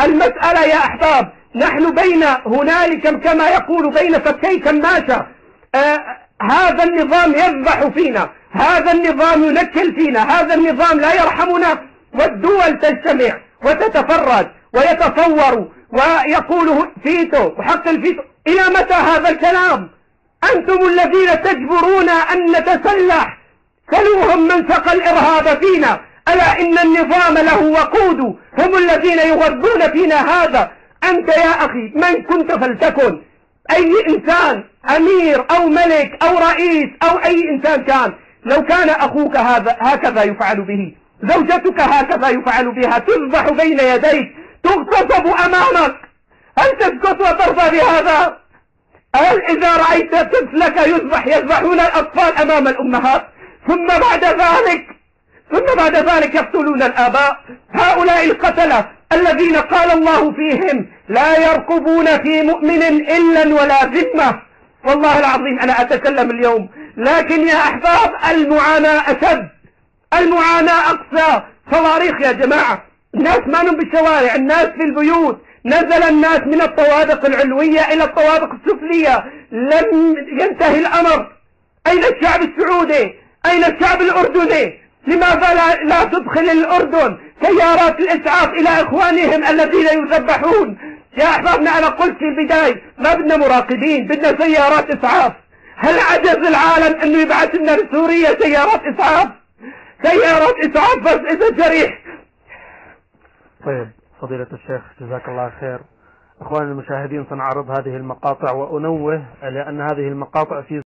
المسألة يا أحباب نحن بين هنالك كما يقول بين فكي كماشة. هذا النظام يذبح فينا، هذا النظام ينكل فينا، هذا النظام لا يرحمنا، والدول تجتمع وتتفرج ويتصوروا ويقولوا فيتو وحق الفيتو. إلى متى هذا الكلام؟ أنتم الذين تجبرون أن نتسلح، سلوهم من سقى الإرهاب فينا، ألا إن النظام له وقود، هم الذين يغذون فينا هذا. أنت يا أخي من كنت فلتكن، أي إنسان أمير أو ملك أو رئيس أو أي إنسان كان، لو كان أخوك هكذا يفعل به، زوجتك هكذا يفعل بها، تذبح بين يديك، تغتصب أمامك، هل تسكت وترضى بهذا؟ هل إذا رأيت طفلك يذبحون الأطفال أمام الأمهات، ثم بعد ذلك يقتلون الآباء؟ هؤلاء القتلة الذين قال الله فيهم لا يرقبون في مؤمن إلا ولا ذمة. والله العظيم أنا أتكلم اليوم، لكن يا أحباب المعاناة أشد، المعاناة أقسى. صواريخ يا جماعة، الناس ما هم بالشوارع، الناس في البيوت، نزل الناس من الطوابق العلوية إلى الطوابق السفلية، لم ينتهي الأمر. أين الشعب السعودي؟ أين الشعب الأردني؟ لماذا لا تدخل الأردن سيارات الإسعاف إلى إخوانهم الذين يذبحون؟ يا أحبابنا أنا قلت في البداية ما بدنا مراقبين، بدنا سيارات إسعاف. هل عجز العالم أنه يبعث لنا لسوريا سيارات إسعاف؟ سيارات إسعاف بس إذا جريح. طيب فضيلة الشيخ جزاك الله خير. أخواني المشاهدين سنعرض هذه المقاطع، وأنوه لأن هذه المقاطع في